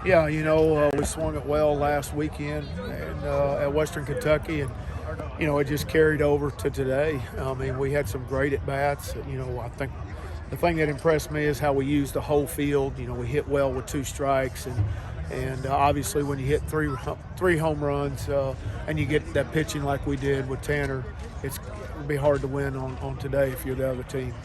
Yeah, we swung it well last weekend and at Western Kentucky, and it just carried over to today. I mean, we had some great at bats. I think the thing that impressed me is how we used the whole field. We hit well with 2 strikes, and obviously when you hit three home runs and you get that pitching like we did with Tanner, it'd be hard to win on today if you're the other team.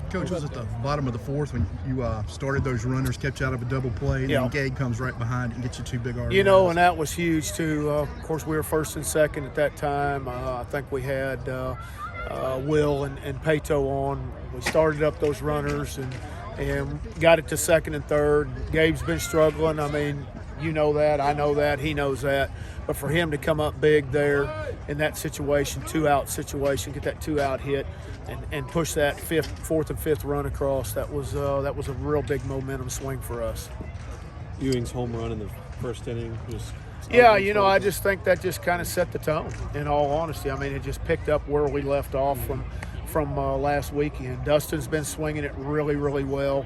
Coach, was at the bottom of the 4th when you started those runners, kept you out of a double play, and then Gabe comes right behind and gets you 2 big RBIs. And that was huge too. Of course, we were 1st and 2nd at that time. I think we had Will and Pato on. We started up those runners and got it to 2nd and 3rd. Gabe's been struggling. I mean, you know that, I know that, he knows that. But for him to come up big there in that situation, 2-out situation, get that 2-out hit, and push that 4th and 5th run across, that was a real big momentum swing for us. Ewing's home run in the 1st inning just. Yeah, I just think that just kind of set the tone, in all honesty. I mean, it just picked up where we left off from last weekend. Dustin's been swinging it really, really well.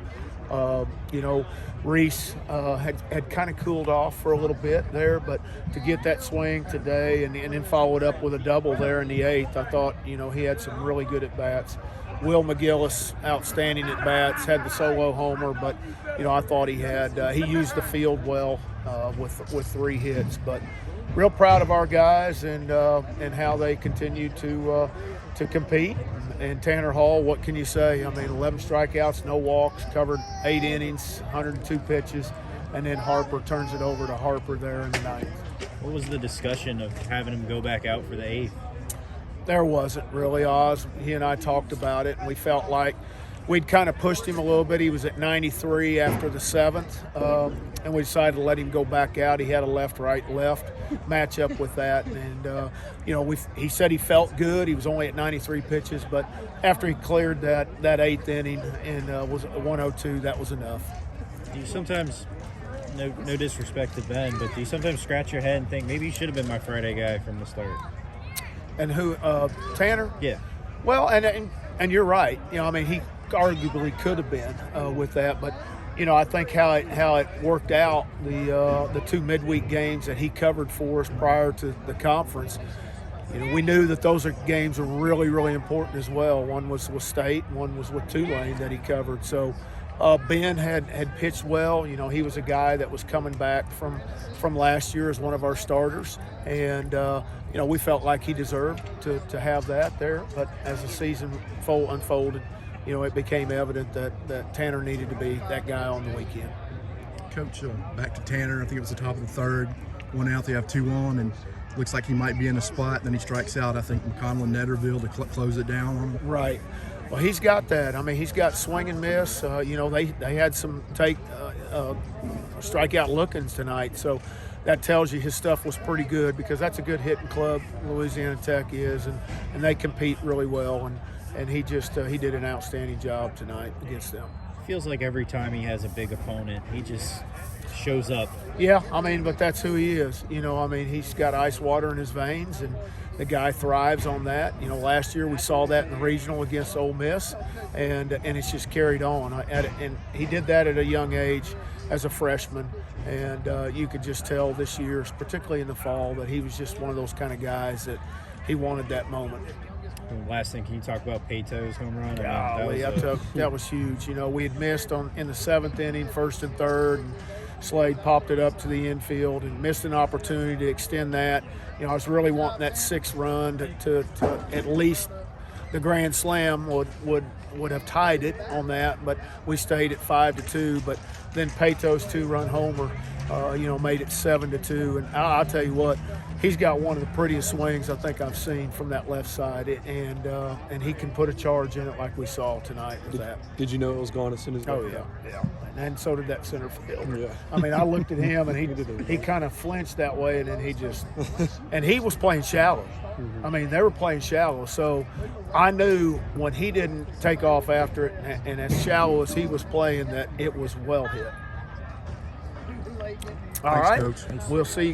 Reese had kind of cooled off for a little bit there, but to get that swing today and then follow it up with a double there in the 8th, I thought, he had some really good at-bats. Will McGillis, outstanding at-bats, had the solo homer, but, I thought he used the field well with 3 hits. But real proud of our guys and how they continue to compete. And Tanner Hall, what can you say? I mean, 11 strikeouts, no walks, covered 8 innings, 102 pitches, and then Harper turns it over to Harper there in the 9th. What was the discussion of having him go back out for the 8th? There wasn't really, Oz. He and I talked about it, and we felt like we'd kind of pushed him a little bit. He was at 93 after the 7th, and we decided to let him go back out. He had a left-right left matchup with that, and he said he felt good. He was only at 93 pitches, but after he cleared that 8th inning and was at 102, that was enough. Do you sometimes, no disrespect to Ben, but do you sometimes scratch your head and think maybe he should have been my Friday guy from the start? And who, Tanner? Yeah. Well, and you're right. He arguably could have been with that, but I think how it worked out, the 2 midweek games that he covered for us prior to the conference, we knew that those games were really, really important as well. One was with State, one was with Tulane that he covered. So Ben had pitched well. He was a guy that was coming back from last year as one of our starters, and we felt like he deserved to have that there. But as the season unfolded, it became evident that Tanner needed to be that guy on the weekend. Coach, back to Tanner. I think it was the top of the 3rd. 1 out, they have 2 on, and looks like he might be in a spot. Then he strikes out, I think, McConnell and Netterville to close it down on him. Right. Well, he's got that. He's got swing and miss. They had some strikeout lookings tonight, so that tells you his stuff was pretty good, because that's a good hitting club, Louisiana Tech is, and they compete really well, and he did an outstanding job tonight against them. Feels like every time he has a big opponent, he just shows up. Yeah, but that's who he is. He's got ice water in his veins, and the guy thrives on that. Last year we saw that in the regional against Ole Miss, and it's just carried on. And he did that at a young age as a freshman, and you could just tell this year, particularly in the fall, that he was just one of those kind of guys that he wanted that moment. And last thing, can you talk about Pato's home run? That was huge. We had missed in the 7th inning, 1st and 3rd, and Slade popped it up to the infield and missed an opportunity to extend that. I was really wanting that 6th run to at least the grand slam would have tied it on that, but we stayed at 5-2. But then Pato's 2-run homer, made it 7-2. And I'll tell you what, he's got one of the prettiest swings I think I've seen from that left side, and he can put a charge in it like we saw tonight with that. Did you know it was gone as soon as? Oh yeah. And so did that center fielder. Yeah. I looked at him and he kind of flinched that way, and then he was playing shallow. They were playing shallow, so I knew when he didn't take off after it, and as shallow as he was playing, that it was well hit. All right, Coach. We'll see you.